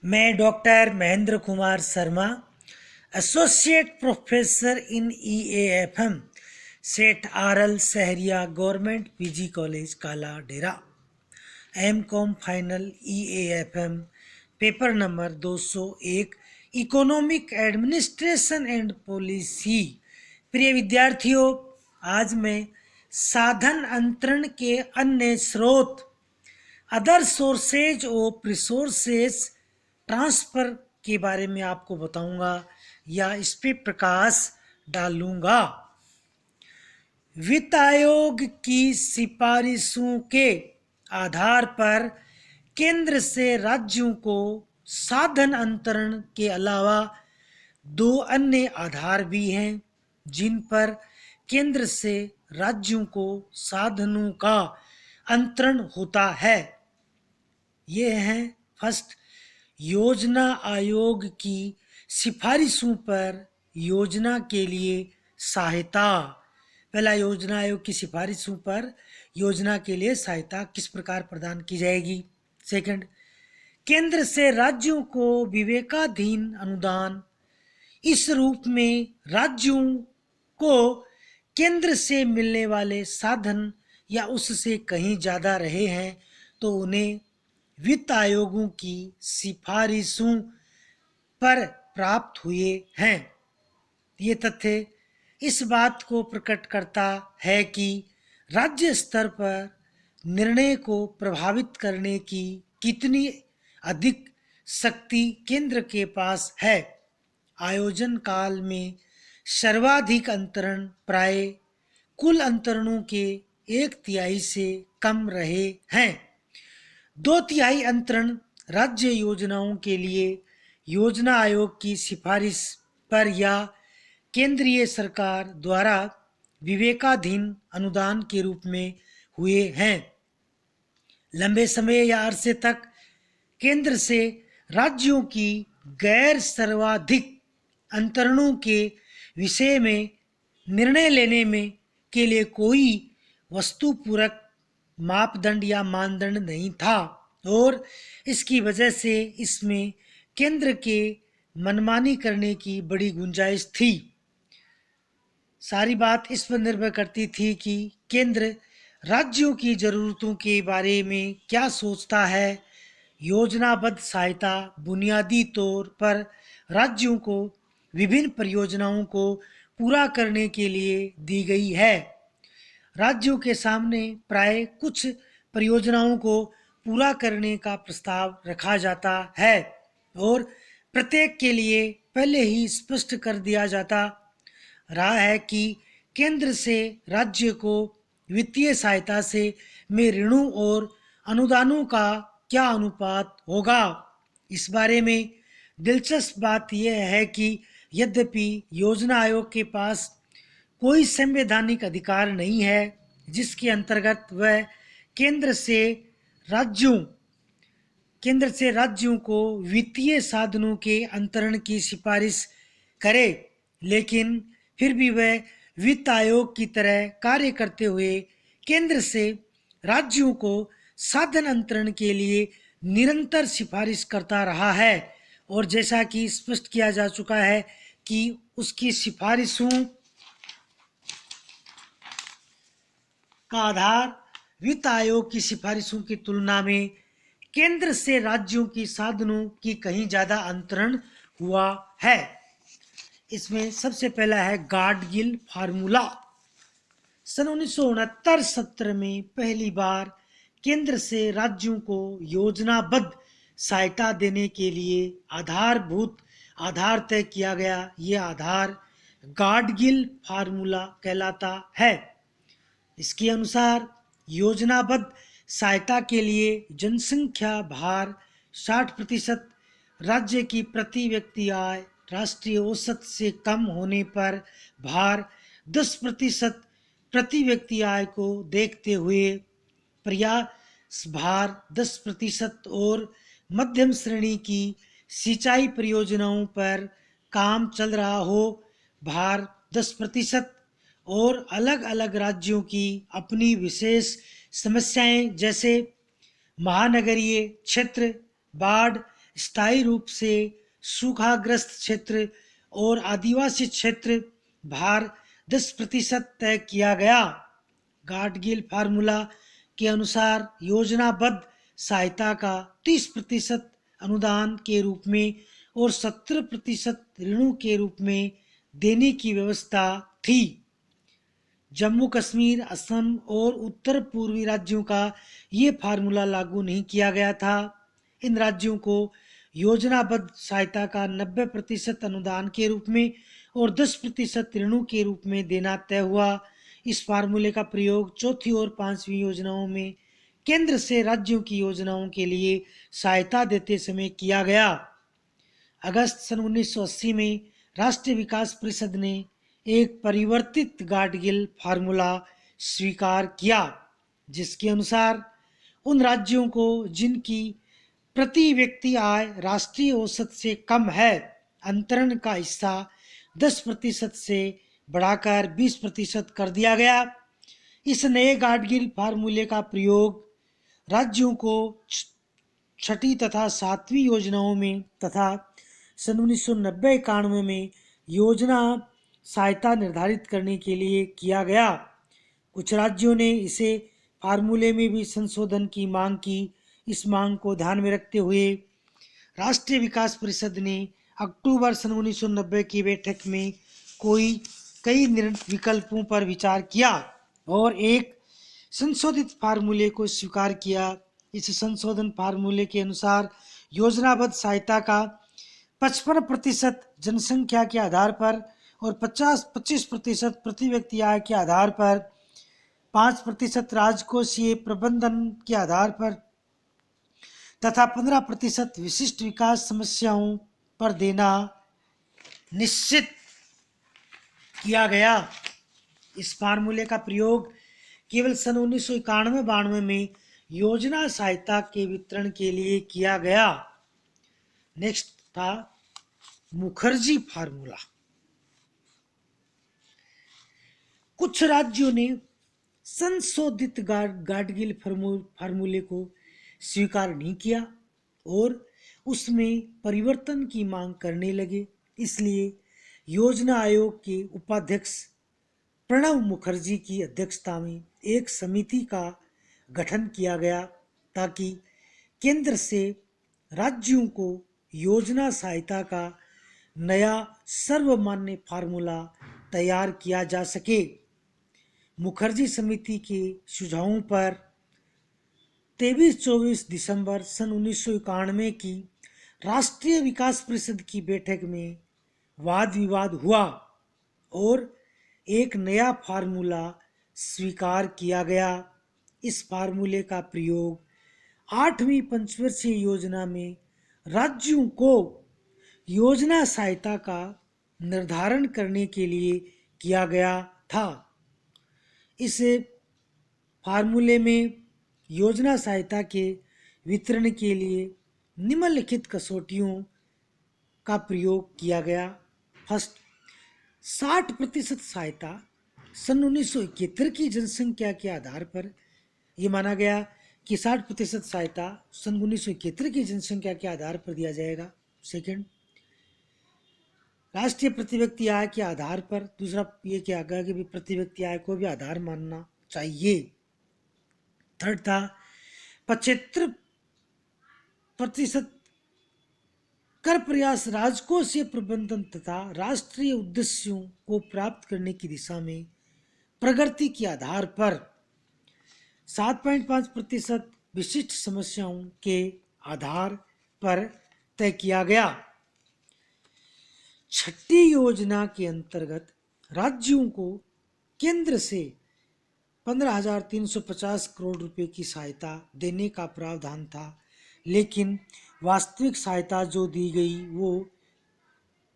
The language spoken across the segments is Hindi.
मैं doctor Mahendra Kumar Sharma, associate professor in EAFM, सेठ RL Sahariya government PG college काला डेरा, M.Com final EAFM, paper number 201, economic administration and policy. प्रिय विद्यार्थियों, आज मैं साधन अंतरण के अन्य स्रोत, other sources of resources transfer के बारे में आपको बताऊंगा या इस पे प्रकाश डालूंगा। वित्त आयोग की सिफारिशों के आधार पर केंद्र से राज्यों को साधन अंतरण के अलावा दो अन्य आधार भी हैं जिन पर केंद्र से राज्यों को साधनों का अंतरण होता है। ये हैं फर्स्ट, योजना आयोग की सिफारिशों पर योजना के लिए सहायता। पहला, योजना आयोग की सिफारिशों पर योजना के लिए सहायता किस प्रकार प्रदान की जाएगी। सेकंड, केंद्र से राज्यों को विवेकाधीन अनुदान। इस रूप में राज्यों को केंद्र से मिलने वाले साधन या उससे कहीं ज़्यादा रहे हैं तो उन्हें वित्त आयोगों की सिफारिशों पर प्राप्त हुए हैं। ये तथ्य इस बात को प्रकट करता है कि राज्य स्तर पर निर्णय को प्रभावित करने की कितनी अधिक शक्ति केंद्र के पास है। आयोजन काल में सर्वाधिक अंतरण प्राय कुल अंतरणों के 1/3 से कम रहे हैं। 2/3 अंतरण राज्य योजनाओं के लिए योजना आयोग की सिफारिश पर या केंद्रीय सरकार द्वारा विवेकाधीन अनुदान के रूप में हुए हैं। लंबे समय या अरसे तक केंद्र से राज्यों की गैर सर्वाधिक अंतरणों के विषय में निर्णय लेने में के लिए कोई वस्तुपूरक मापदंड या मानदंड नहीं था और इसकी वजह से इसमें केंद्र के मनमानी करने की बड़ी गुंजाइश थी। सारी बात इस पर निर्भर करती थी कि केंद्र राज्यों की ज़रूरतों के बारे में क्या सोचता है। योजनाबद्ध सहायता बुनियादी तौर पर राज्यों को विभिन्न परियोजनाओं को पूरा करने के लिए दी गई है। राज्यों के सामने प्राय कुछ परियोजनाओं को पूरा करने का प्रस्ताव रखा जाता है और प्रत्येक के लिए पहले ही स्पष्ट कर दिया जाता रहा है कि केंद्र से राज्य को वित्तीय सहायता से में ऋणों और अनुदानों का क्या अनुपात होगा। इस बारे में दिलचस्प बात यह है कि यद्यपि योजना आयोग के पास कोई संवैधानिक अधिकार नहीं है जिसके अंतर्गत वह केंद्र से राज्यों को वित्तीय साधनों के अंतरण की सिफारिश करे, लेकिन फिर भी वह वित्त आयोग की तरह कार्य करते हुए केंद्र से राज्यों को साधन अंतरण के लिए निरंतर सिफारिश करता रहा है। और जैसा कि स्पष्ट किया जा चुका है कि उसकी सिफारिशों का आधार वित्त आयोग की सिफारिशों की तुलना में केंद्र से राज्यों की साधनों की कहीं ज़्यादा अंतरण हुआ है। इसमें सबसे पहला है गाडगिल फार्मूला। सन 1969-70 में पहली बार केंद्र से राज्यों को योजनाबद्ध सहायता देने के लिए आधार तय किया गया। ये आधार गाडगिल फार्मूला कहलाता है। इसके अनुसार योजनाबद्ध सहायता के लिए जनसंख्या भार 60%, राज्य की प्रति व्यक्ति आय राष्ट्रीय औसत से कम होने पर भार 10% प्रति व्यक्ति आय को देखते हुए प्रयास भार 10% और मध्यम श्रेणी की सिंचाई परियोजनाओं पर काम चल रहा हो भार 10% और अलग अलग राज्यों की अपनी विशेष समस्याएं जैसे महानगरीय क्षेत्र, बाढ़, स्थायी रूप से सूखाग्रस्त क्षेत्र और आदिवासी क्षेत्र भार 10% तय किया गया। गाडगिल फार्मूला के अनुसार योजनाबद्ध सहायता का 30% अनुदान के रूप में और 70% ऋणों के रूप में देने की व्यवस्था थी। जम्मू कश्मीर, असम और उत्तर पूर्वी राज्यों का ये फार्मूला लागू नहीं किया गया था। इन राज्यों को योजनाबद्ध सहायता का 90% अनुदान के रूप में और 10% ऋणों के रूप में देना तय हुआ। इस फार्मूले का प्रयोग चौथी और पांचवी योजनाओं में केंद्र से राज्यों की योजनाओं के लिए सहायता देते समय किया गया। अगस्त सन 1980 में राष्ट्रीय विकास परिषद ने एक परिवर्तित गाडगिल फार्मूला स्वीकार किया, जिसके अनुसार उन राज्यों को जिनकी प्रति व्यक्ति आय राष्ट्रीय औसत से कम है, अंतरण का हिस्सा 10% से बढ़ाकर 20% कर दिया गया। इस नए गाडगिल फार्मूले का प्रयोग राज्यों को छठी तथा सातवीं योजनाओं में तथा सन 1990-91 में योजना सहायता निर्धारित करने के लिए किया गया। कुछ राज्यों ने इसे फार्मूले में भी संशोधन की मांग की। इस मांग को ध्यान में रखते हुए राष्ट्रीय विकास परिषद ने अक्टूबर सन 1990 की बैठक में कई विकल्पों पर विचार किया और एक संशोधित फार्मूले को स्वीकार किया। इस संशोधन फार्मूले के अनुसार योजनाबद्ध सहायता का 55% जनसंख्या के आधार पर और 25% प्रति व्यक्ति आय के आधार पर, 5% राजकोषीय प्रबंधन के आधार पर तथा 15% विशिष्ट विकास समस्याओं पर देना निश्चित किया गया। इस फार्मूले का प्रयोग केवल सन 1991-92 में योजना सहायता के वितरण के लिए किया गया। नेक्स्ट था मुखर्जी फार्मूला। कुछ राज्यों ने संशोधित गाडगिल फार्मूले को स्वीकार नहीं किया और उसमें परिवर्तन की मांग करने लगे। इसलिए योजना आयोग के उपाध्यक्ष प्रणब मुखर्जी की अध्यक्षता में एक समिति का गठन किया गया ताकि केंद्र से राज्यों को योजना सहायता का नया सर्वमान्य फार्मूला तैयार किया जा सके। मुखर्जी समिति के सुझावों पर 23-24 दिसंबर सन 1991 की राष्ट्रीय विकास परिषद की बैठक में वाद विवाद हुआ और एक नया फार्मूला स्वीकार किया गया। इस फार्मूले का प्रयोग 8वीं पंचवर्षीय योजना में राज्यों को योजना सहायता का निर्धारण करने के लिए किया गया था। इस फार्मूले में योजना सहायता के वितरण के लिए निम्नलिखित कसौटियों का प्रयोग किया गया। फर्स्ट, 60% सहायता सन 1971 की जनसंख्या के आधार पर यह माना गया कि 60% सहायता सन 1971 की जनसंख्या के आधार पर दिया जाएगा। सेकंड, राष्ट्रीय प्रति व्यक्ति आय के आधार पर। दूसरा ये क्या गया कि भी प्रति व्यक्ति आय को भी आधार मानना चाहिए। थर्ड था 75% कर प्रयास राजकोषीय प्रबंधन तथा राष्ट्रीय उद्देश्यों को प्राप्त करने की दिशा में प्रगति के आधार पर। 7.5% विशिष्ट समस्याओं के आधार पर तय किया गया। छठी योजना के अंतर्गत राज्यों को केंद्र से 15,350 करोड़ रुपए की सहायता देने का प्रावधान था, लेकिन वास्तविक सहायता जो दी गई वो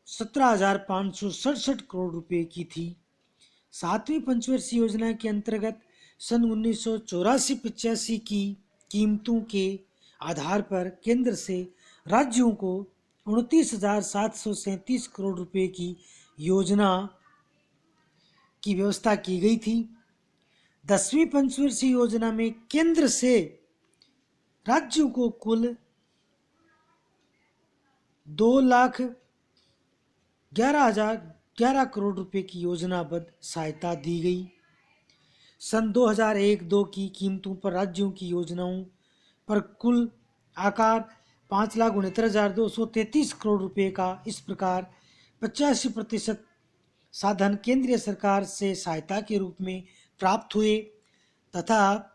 17,567 करोड़ रुपए की थी। 7वीं पंचवर्षीय योजना के अंतर्गत सन 1984-85 की कीमतों के आधार पर केंद्र से राज्यों को 29,737 करोड़ रुपए की योजना की व्यवस्था की गई थी। 10वीं पंचवर्षीय योजना में केंद्र से राज्यों को कुल 2,11,011 करोड़ रुपए की योजनाबद्ध सहायता दी गई। सन 2001-2 की कीमतों पर राज्यों की योजनाओं पर कुल आकार 5,69,233 करोड़ रुपए का। इस प्रकार 85% साधन केंद्रीय सरकार से सहायता के रूप में प्राप्त हुए तथा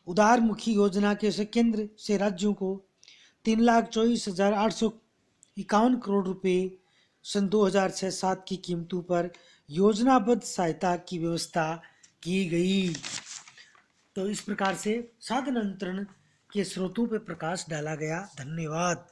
उदारमुखी योजना के से केंद्र से राज्यों को 3,24,851 करोड़ रुपए सन 2006-7 की कीमतों पर योजनाबद्ध सहायता की व्यवस्था की गई। तो इस प्रकार से साधन अंतरण के स्रोतों पर प्रकाश डाला गया। धन्यवाद।